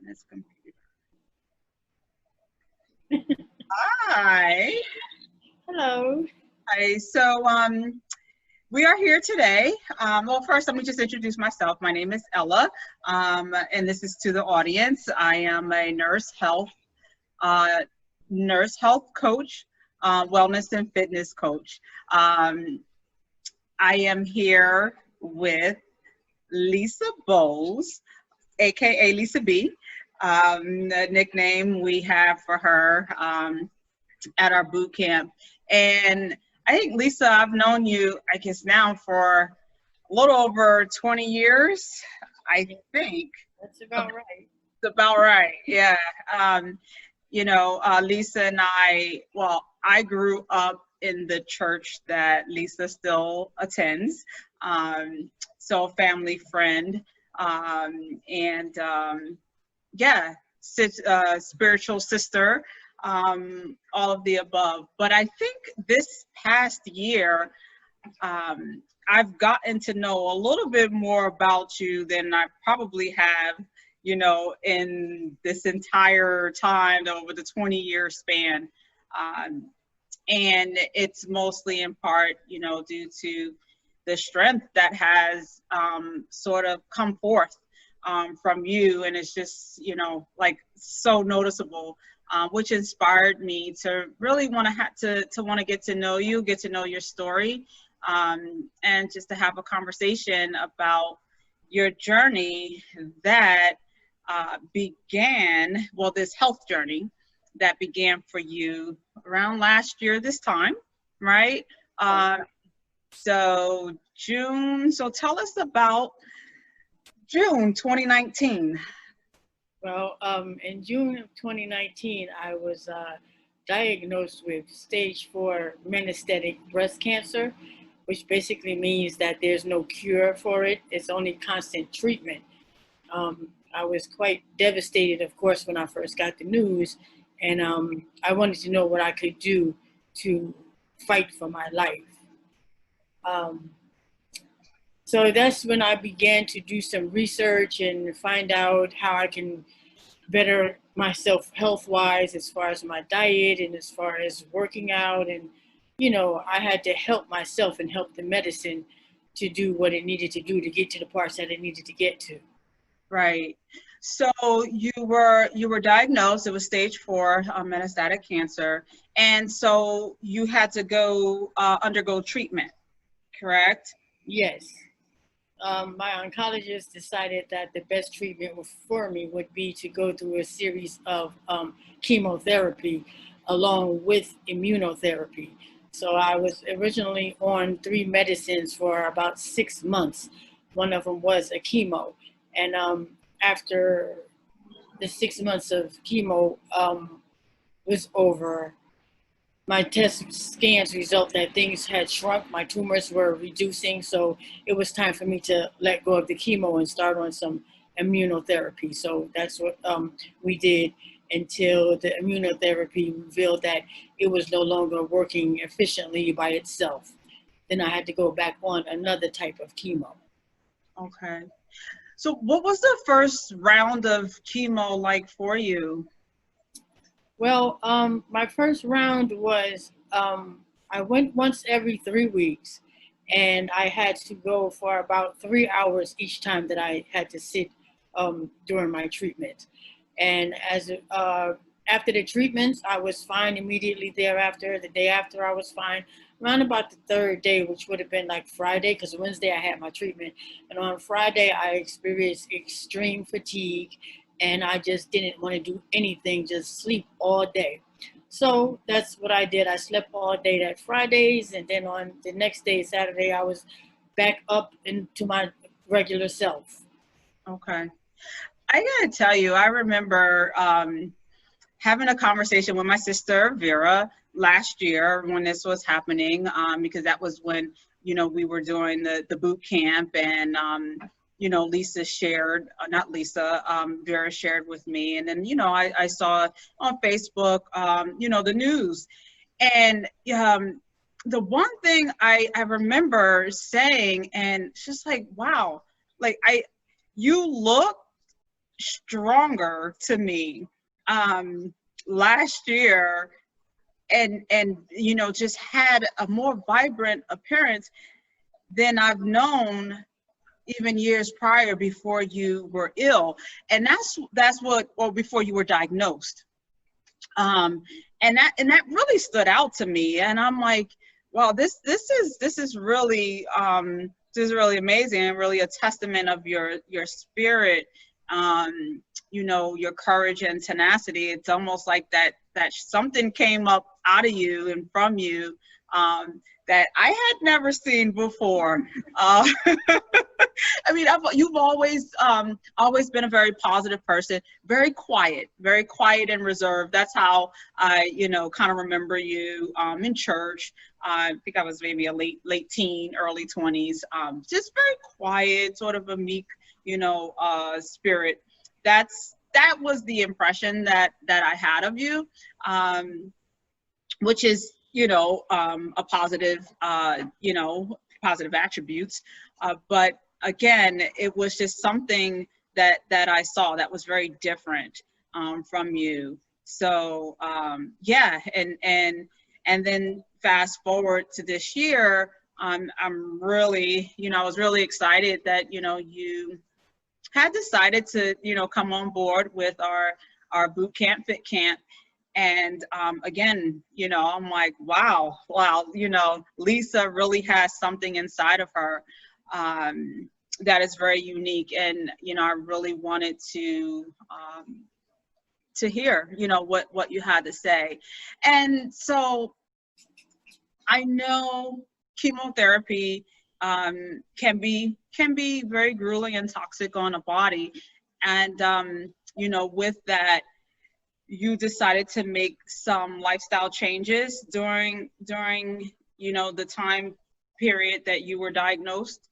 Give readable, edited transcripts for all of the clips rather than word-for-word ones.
This computer. Hi. Hello. Hi. So we are here today. Well, first, let me just introduce myself. My name is Ella, and this is to the audience. I am a uh, nurse health coach, wellness and fitness coach. I am here with Lisa Bowles, aka Lisa B. The nickname we have for her at our boot camp. And I think, Lisa, I've known you, I guess now for a little over 20 years, I think. That's about right. It's about right, yeah. Lisa and I grew up in the church that Lisa still attends. So family friend. And yeah, spiritual sister, all of the above. But I think this past year, I've gotten to know a little bit more about you than I probably have, in this entire time over the 20-year span. And it's mostly in part, due to the strength that has sort of come forth from you. And it's just, like so noticeable, which inspired me to really want to want to get to know you, get to know your story, and just to have a conversation about your journey that began, this health journey that began for you around last year this time, right? So June, so tell us about June 2019. Well, in June of 2019, I was diagnosed with stage 4 metastatic breast cancer, which basically means that there's no cure for it. It's only constant treatment. I was quite devastated, of course, when I first got the news, and I wanted to know what I could do to fight for my life. So that's when I began to do some research and find out how I can better myself health-wise, as far as my diet and as far as working out. And, I had to help myself and help the medicine to do what it needed to do to get to the parts that it needed to get to. Right. So you were diagnosed. It was stage 4 metastatic cancer, and so you had to go undergo treatment, correct? Yes. My oncologist decided that the best treatment for me would be to go through a series of chemotherapy along with immunotherapy. So I was originally on 3 medicines for about 6 months. One of them was a chemo. And after the 6 months of chemo was over, my test scans result that things had shrunk, my tumors were reducing, so it was time for me to let go of the chemo and start on some immunotherapy. So that's what we did until the immunotherapy revealed that it was no longer working efficiently by itself. Then I had to go back on another type of chemo. Okay. So what was the first round of chemo like for you? Well, my first round was I went once every 3 weeks, and I had to go for about 3 hours each time that I had to sit during my treatment. And as after the treatments, I was fine immediately thereafter. The day after, I was fine. Around about the third day, which would have been like Friday, because Wednesday I had my treatment, and on Friday I experienced extreme fatigue, and I just didn't want to do anything, just sleep all day. So that's what I did. I slept all day that Fridays, and then on the next day, Saturday, I was back up into my regular self. Okay. I gotta tell you, I remember having a conversation with my sister Vera last year when this was happening, because that was when we were doing the boot camp, and Lisa shared, not Lisa, Vera shared with me, and then I saw on Facebook the news, and the one thing I remember saying, and it's just like, wow, like you look stronger to me last year, and you know, just had a more vibrant appearance than I've known even years prior, before you were ill. And that's what, or before you were diagnosed. um and that really stood out to me, and I'm like, wow, this is really this is really amazing, and really a testament of your spirit, you know, your courage and tenacity. It's almost like that something came up out of you and from you, that I had never seen before. uh, I mean, you've always been a very positive person, very quiet and reserved. That's how I, you know, kind of remember you in church. I think I was maybe a late teen, early 20s. Just very quiet, sort of a meek, you know, spirit. That was the impression that I had of you, which is, you know, a positive, you know, positive attributes. But again, it was just something that I saw that was very different from you. So yeah, and then fast forward to this year, I'm really, you know, I was really excited that, you know, you had decided to, you know, come on board with our boot camp, fit camp. And again, you know, I'm like, wow, you know, Lisa really has something inside of her that is very unique. And, you know, I really wanted to hear, you know, what you had to say. And so I know chemotherapy can be very grueling and toxic on a body. And, you know, with that, you decided to make some lifestyle changes during you know, the time period that you were diagnosed.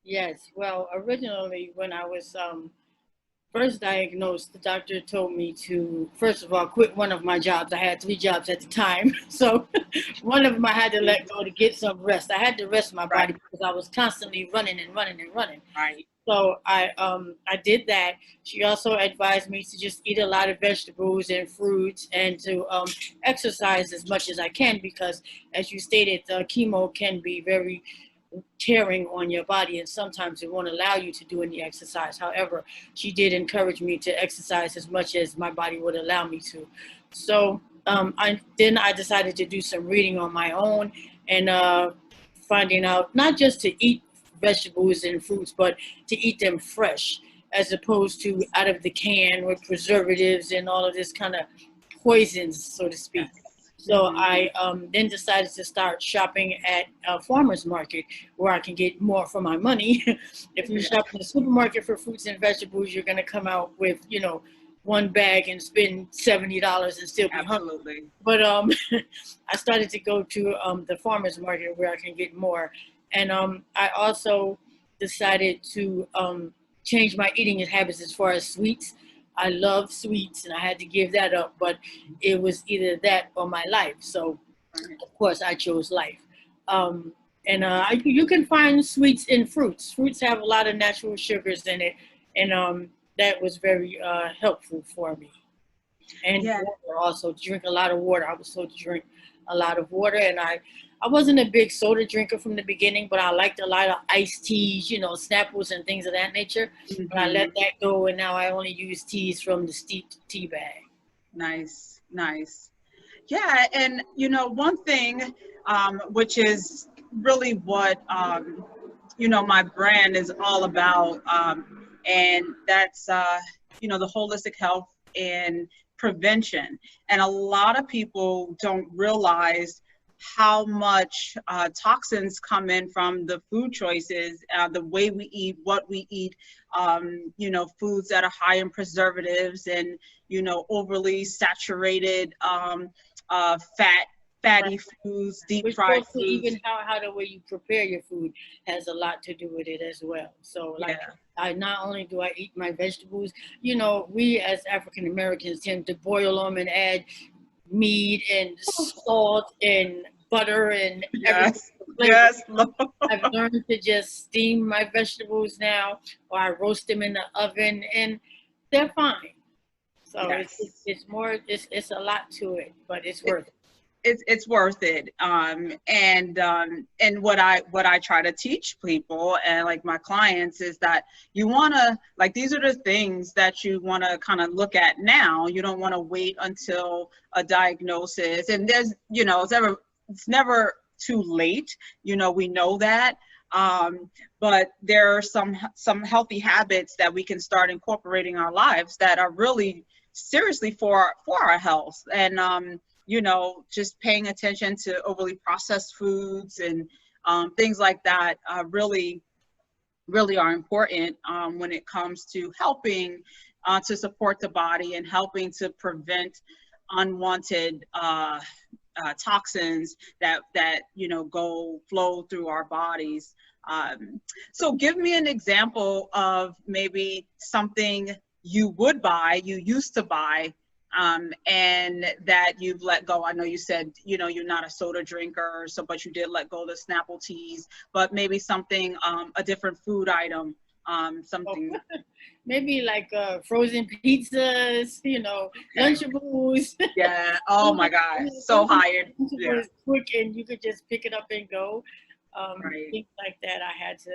Yes. Well, originally when I was first diagnosed, the doctor told me to, first of all, quit one of my jobs. I had three jobs at the time. So one of them I had to let go to get some rest. I had to rest my body Right. because I was constantly running and running and running. Right. So I did that. She also advised me to just eat a lot of vegetables and fruits, and to exercise as much as I can, because, as you stated, chemo can be very tearing on your body, and sometimes it won't allow you to do any exercise. However, she did encourage me to exercise as much as my body would allow me to. So I decided to do some reading on my own, and finding out not just to eat vegetables and fruits, but to eat them fresh, as opposed to out of the can with preservatives and all of this kind of poisons, so to speak. Yes. So Hmm. I then decided to start shopping at a farmer's market, where I can get more for my money. If you Yeah. shop in the supermarket for fruits and vegetables, you're going to come out with, you know, one bag and spend $70 and still be hungry. Absolutely. But I started to go to the farmer's market where I can get more. And I also decided to change my eating habits as far as sweets. I love sweets, and I had to give that up. But it was either that or my life. So, Right. of course, I chose life. Um, and you can find sweets in fruits. Fruits have a lot of natural sugars in it, and that was very helpful for me. And Yeah. water also, drink a lot of water. I was told to drink a lot of water, and I wasn't a big soda drinker from the beginning, but I liked a lot of iced teas, you know, Snapples and things of that nature. But I let Hmm. that go, and now I only use teas from the steeped tea bag. Nice. Nice. Yeah, and you know, one thing, which is really what you know, my brand is all about, and that's you know, the holistic health and prevention. And a lot of people don't realize how much toxins come in from the food choices, the way we eat, what we eat, you know, foods that are high in preservatives and, you know, overly saturated Right. fatty foods, deep Which fried goes to foods. even how the way you prepare your food has a lot to do with it as well. So, like, Yeah. I not only do I eat my vegetables, you know, we as African Americans tend to boil them and add meat and salt and butter and everything Yes. for flavor. Yes. Lord. I've learned to just steam my vegetables now, or I roast them in the oven. And they're fine. So Yes. it's more, it's a lot to it, but it's worth it. It's worth it. And what I try to teach people and like my clients is that you want to, like, these are the things that you want to kind of look at now. You don't want to wait until a diagnosis, and there's, it's never too late. We know that. But there are some healthy habits that we can start incorporating in our lives that are really seriously for our health. And just paying attention to overly processed foods and things like that really, really are important when it comes to helping to support the body and helping to prevent unwanted toxins that go flow through our bodies. So give me an example of maybe something you used to buy, and that you've let go. I know you said, you're not a soda drinker, so, but you did let go of the Snapple teas, but maybe something, a different food item, something. Maybe like frozen pizzas, Okay. Lunchables. Yeah. Oh my God. So hired. Yeah. Lunchables quick and you could just pick it up and go. Right. Things like that I had to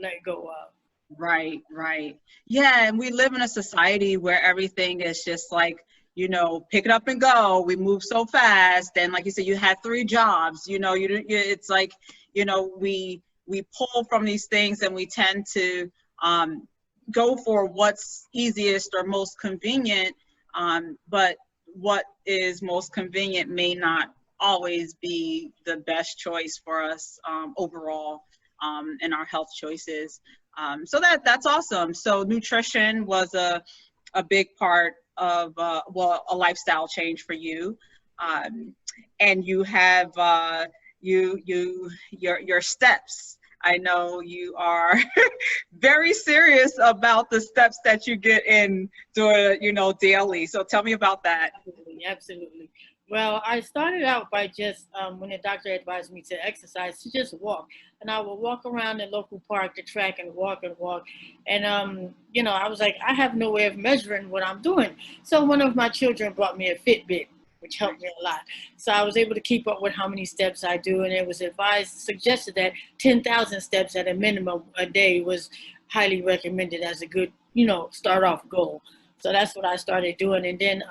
let go of. Right, right. Yeah, and we live in a society where everything is just like, pick it up and go. We move so fast, and like you said, you had 3 jobs. It's like, we pull from these things, and we tend to go for what's easiest or most convenient. But what is most convenient may not always be the best choice for us overall in our health choices. So that's awesome. So nutrition was a big part of a lifestyle change for you, and you have your steps. I know you are very serious about the steps that you get in daily. So tell me about that. Absolutely, absolutely. Well, I started out by just when the doctor advised me to exercise, to just walk, and I would walk around the local park, the track, and walk and walk. And I was like, I have no way of measuring what I'm doing. So one of my children brought me a Fitbit, which helped me a lot. So I was able to keep up with how many steps I do, and it was suggested that 10,000 steps at a minimum a day was highly recommended as a good, start off goal. So that's what I started doing, and then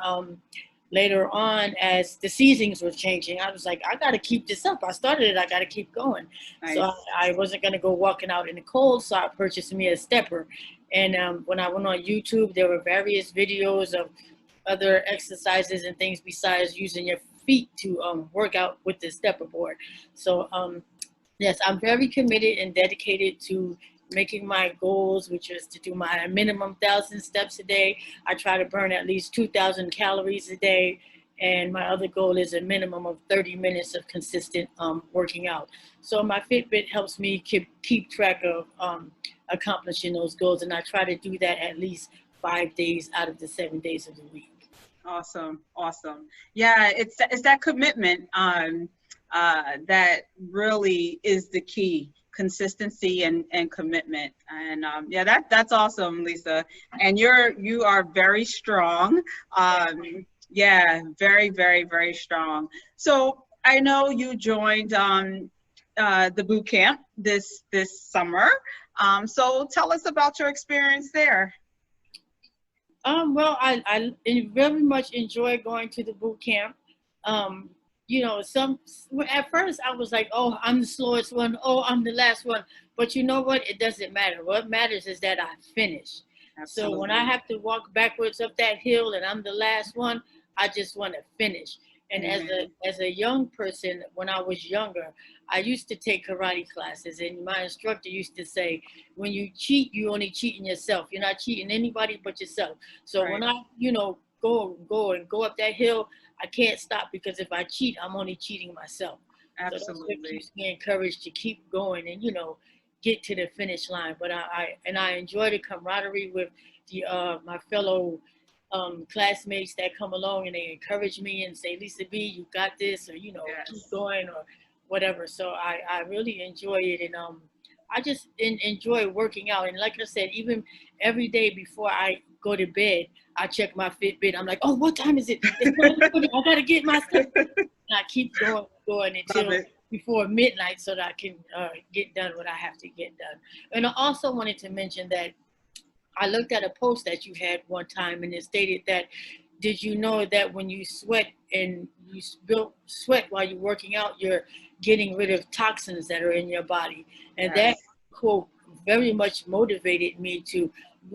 later on, as the seasons were changing, I was like, I got to keep this up. I started it, I got to keep going. Nice. So I wasn't going to go walking out in the cold, so I purchased me a stepper. And when I went on YouTube, there were various videos of other exercises and things besides using your feet to work out with the stepper board. So yes, I'm very committed and dedicated to making my goals, which is to do my minimum 1,000 steps a day. I try to burn at least 2,000 calories a day. And my other goal is a minimum of 30 minutes of consistent working out. So my Fitbit helps me keep track of accomplishing those goals. And I try to do that at least 5 days out of the 7 days of the week. Awesome, awesome. Yeah, it's that commitment that really is the key. Consistency and commitment. And yeah, that's awesome, Lisa. And you are very strong. Yeah, very, very, very strong. So I know you joined the boot camp this summer. So tell us about your experience there. Well, I very much enjoy going to the boot camp. Um, at first I was like, oh, I'm the slowest one. Oh, I'm the last one. But you know what? It doesn't matter. What matters is that I finish. Absolutely. So when I have to walk backwards up that hill and I'm the last one, I just want to finish. And as a young person, when I was younger, I used to take karate classes, and my instructor used to say, when you cheat, you only cheating yourself. You're not cheating anybody but yourself. So Right. when I, go up that hill, I can't stop, because if I cheat, I'm only cheating myself. Absolutely. So that's what keeps me encouraged to keep going and, get to the finish line. But I enjoy the camaraderie with the my fellow classmates that come along, and they encourage me and say, Lisa B, you got this, or Yes. keep going, or whatever. So I really enjoy it, and I just enjoy working out. And like I said, even every day before I go to bed, I check my Fitbit. I'm like, oh, what time is it? It's 9:30. I gotta get my stuff. And I keep going until before midnight so that I can get done what I have to get done. And I also wanted to mention that I looked at a post that you had one time, and it stated that, did you know that when you sweat and you spill sweat while you're working out, you're getting rid of toxins that are in your body? And that quote very much motivated me to,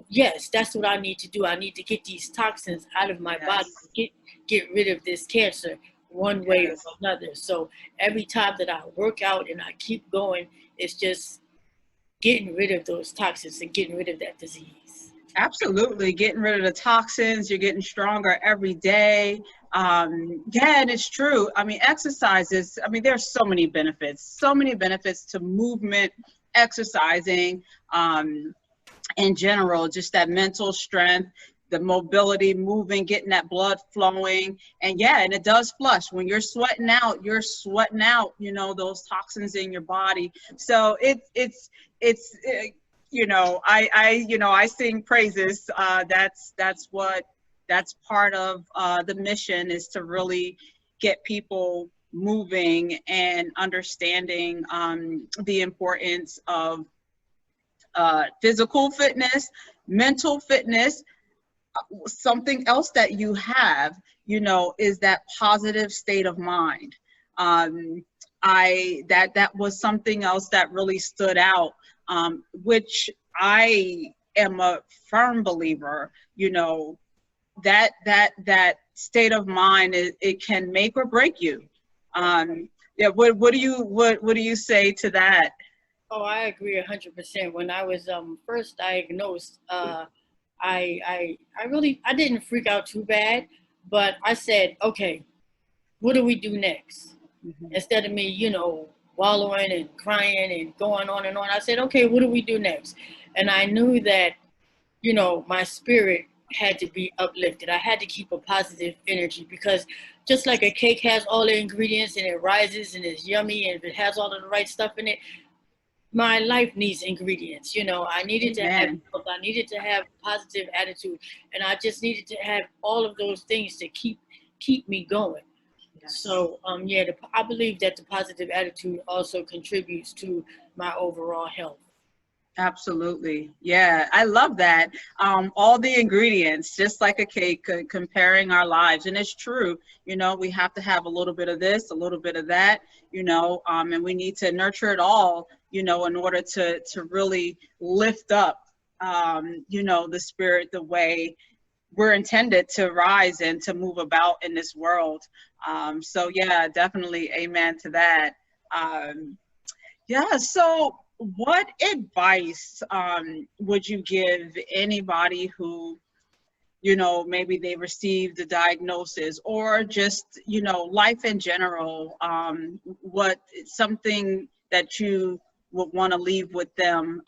yes, that's what I need to do. I need to get these toxins out of my body, get rid of this cancer one way or another. So every time that I work out and I keep going, it's just getting rid of those toxins and getting rid of that disease. Absolutely. Getting rid of the toxins. You're getting stronger every day. And it's true. I mean, exercises, I mean, there's so many benefits to movement, exercising, in general, just that mental strength, the mobility, moving, getting that blood flowing. And and it does flush. When you're sweating out, you know, those toxins in your body. So it's I sing praises. That's part of the mission, is to really get people moving and understanding the importance of physical fitness, mental fitness. Something else that you have, you know, is that positive state of mind. That was something else that really stood out, which I am a firm believer, you know, that state of mind, it can make or break you. What do you say to that? Oh, I agree 100%. When I was first diagnosed, I didn't freak out too bad, but I said, okay, what do we do next? Mm-hmm. Instead of me, you know, wallowing and crying and going on and on, I said, okay, what do we do next? And I knew that, you know, my spirit had to be uplifted. I had to keep a positive energy, because just like a cake has all the ingredients and it rises and it's yummy and it has all of the right stuff in it, my life needs ingredients. You know, I needed to have health, I needed to have positive attitude, and I just needed to have all of those things to keep me going. Yes. So I believe that the positive attitude also contributes to my overall health. Absolutely. Yeah, I love that. All the ingredients, just like a cake, comparing our lives. And it's true, you know, we have to have a little bit of this, a little bit of that, you know, and we need to nurture it all, you know, in order to really lift up, you know, the spirit the way we're intended to rise and to move about in this world. So yeah, definitely amen to that. So what advice would you give anybody who, you know, maybe they received a diagnosis, or just, you know, life in general? What something that you would want to leave with them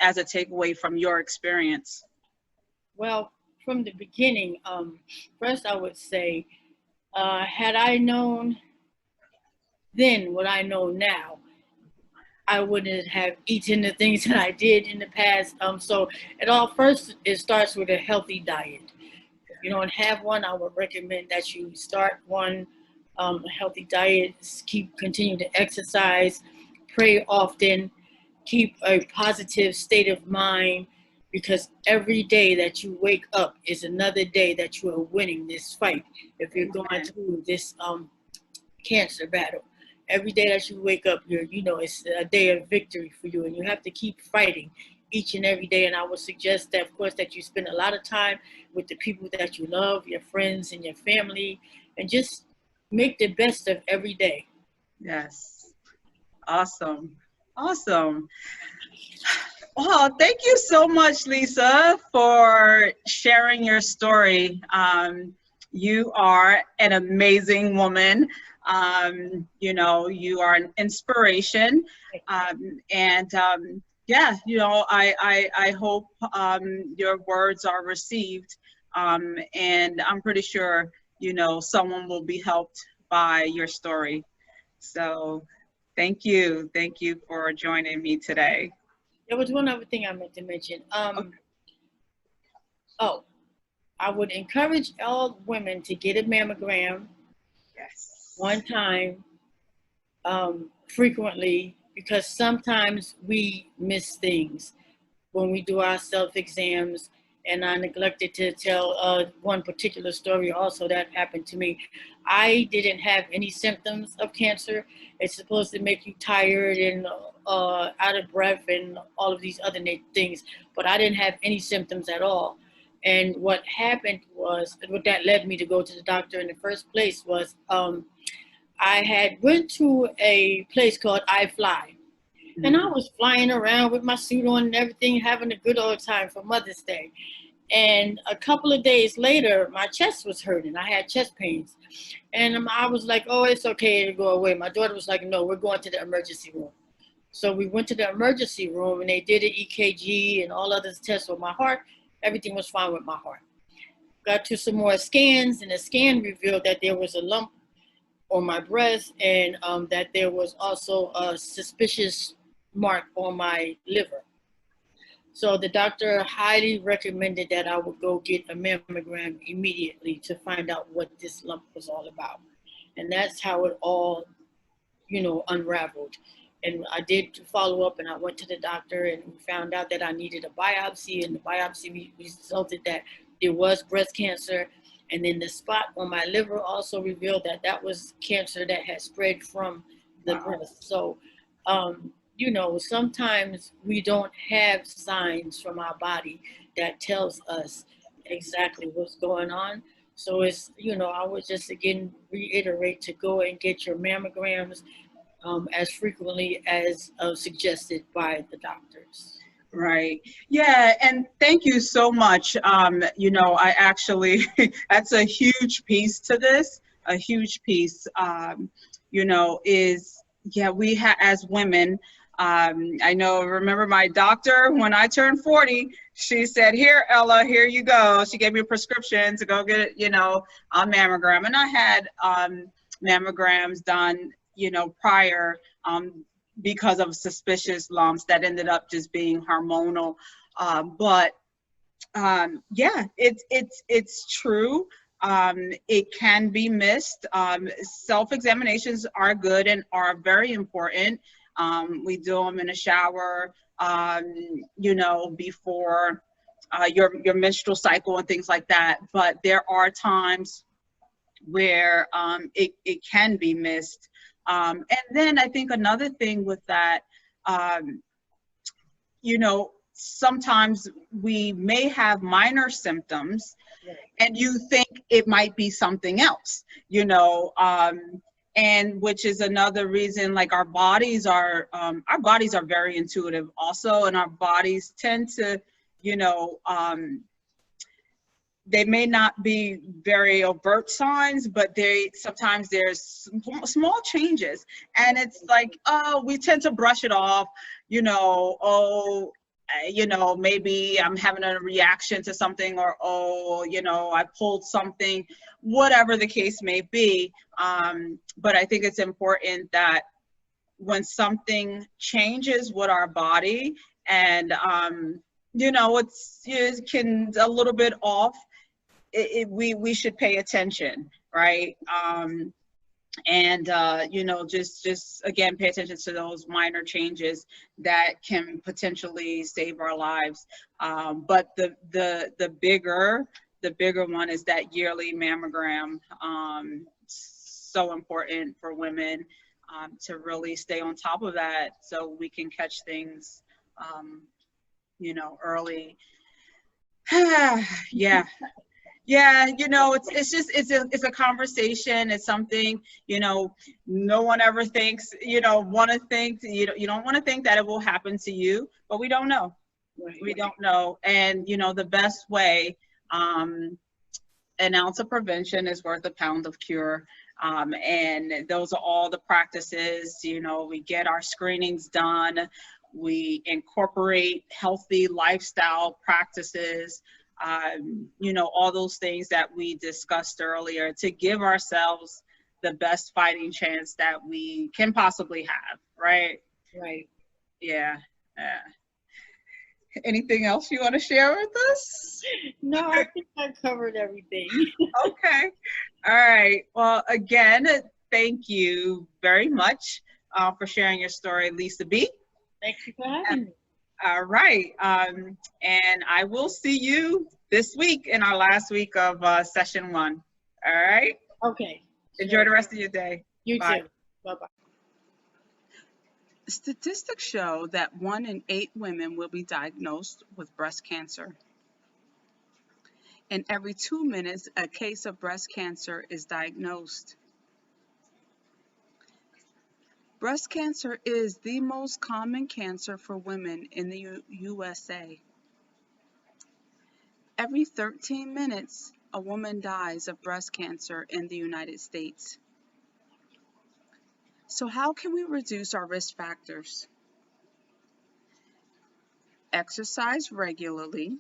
as a takeaway from your experience? Well, from the beginning, first I would say, had I known then what I know now, I wouldn't have eaten the things that I did in the past. So it starts with a healthy diet. If you don't have one, I would recommend that you start one. A healthy diet, continue to exercise, pray often, keep a positive state of mind, because every day that you wake up is another day that you are winning this fight. If you're going through this cancer battle, every day that you wake up, it's a day of victory for you, and you have to keep fighting each and every day. And I would suggest that, of course, that you spend a lot of time with the people that you love, your friends and your family, and just make the best of every day. Yes. Awesome. Well, thank you so much, Lisa, for sharing your story. You are an amazing woman. You are an inspiration. I hope your words are received. And I'm pretty sure, someone will be helped by your story. So thank you for joining me today. There was one other thing I meant to mention. Oh, I would encourage all women to get a mammogram one Yes. time, frequently, because sometimes we miss things when we do our self exams. And I neglected to tell one particular story also that happened to me. I didn't have any symptoms of cancer. It's supposed to make you tired and out of breath and all of these other things, but I didn't have any symptoms at all. And what happened was, what that led me to go to the doctor in the first place was, I had went to a place called iFly, and I Mhm. was flying around with my suit on and everything, having a good old time for Mother's Day. And a couple of days later, my chest was hurting. I had chest pains. And I was like, oh, it's okay to go away. My daughter was like, no, we're going to the emergency room. So we went to the emergency room and they did an EKG and all other tests with my heart. Everything was fine with my heart. Got to some more scans, and the scan revealed that there was a lump on my breast, and that there was also a suspicious mark on my liver. So the doctor highly recommended that I would go get a mammogram immediately to find out what this lump was all about. And that's how it all, unraveled. And I did follow up, and I went to the doctor and we found out that I needed a biopsy, and the biopsy resulted that there was breast cancer. And then the spot on my liver also revealed that that was cancer that had spread from the Wow. breast. So, sometimes we don't have signs from our body that tells us exactly what's going on. So I would just again reiterate to go and get your mammograms as frequently as suggested by the doctors. Right. Yeah. And thank you so much. I actually, that's a huge piece to this, a huge piece, yeah, as women, I know, remember my doctor, when I turned 40, she said, here, Ella, here you go. She gave me a prescription to go get, a mammogram. And I had mammograms done, prior, because of suspicious lumps that ended up just being hormonal. Yeah, it's true. It can be missed. Self-examinations are good and are very important. We do them in a shower, before your menstrual cycle and things like that. But there are times where it can be missed. And then I think another thing with that, um, sometimes we may have minor symptoms and you think it might be something else, and which is another reason, like our bodies are very intuitive also, and our bodies tend to, they may not be very overt signs, but sometimes there's small changes, and it's like, oh, we tend to brush it off, maybe I'm having a reaction to something, or, oh, I pulled something, whatever the case may be. But I think it's important that when something changes with our body, and it can a little bit off, we should pay attention, right? And just again, pay attention to those minor changes that can potentially save our lives. But the bigger one is that yearly mammogram. So important for women, to really stay on top of that, so we can catch things early. Yeah. Yeah, it's a conversation. It's something, no one ever thinks, want to think, you don't want to think that it will happen to you, but we don't know. Right. We don't know. And, the best way, an ounce of prevention is worth a pound of cure. And those are all the practices, we get our screenings done. We incorporate healthy lifestyle practices, all those things that we discussed earlier, to give ourselves the best fighting chance that we can possibly have, right? Right. Yeah. Anything else you want to share with us? No, I think I covered everything. Okay. All right. Well, again, thank you very much for sharing your story, Lisa B. Thank you for having me. All right. And I will see you this week in our last week of session 1. All right. Okay. Enjoy the rest of your day. You Bye. too. Bye-bye. Statistics show that 1 in 8 women will be diagnosed with breast cancer. And every 2 minutes, a case of breast cancer is diagnosed. Breast cancer is the most common cancer for women in the USA. Every 13 minutes, a woman dies of breast cancer in the United States. So how can we reduce our risk factors? Exercise regularly.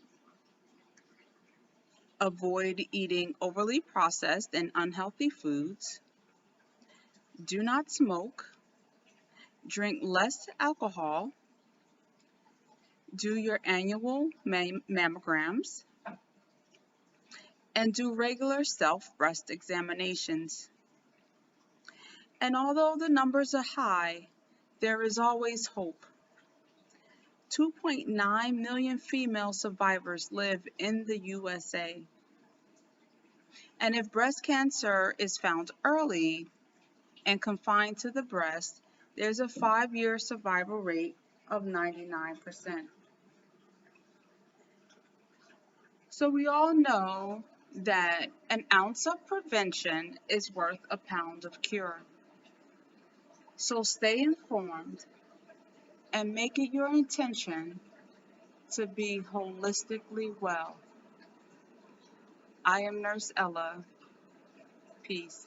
Avoid eating overly processed and unhealthy foods. Do not smoke. Drink less alcohol. Do your annual mammograms. And do regular self-breast examinations. And although the numbers are high, there is always hope. 2.9 million female survivors live in the USA. And if breast cancer is found early and confined to the breast, there's a 5-year survival rate of 99%. So we all know that an ounce of prevention is worth a pound of cure. So stay informed and make it your intention to be holistically well. I am Nurse Ella. Peace.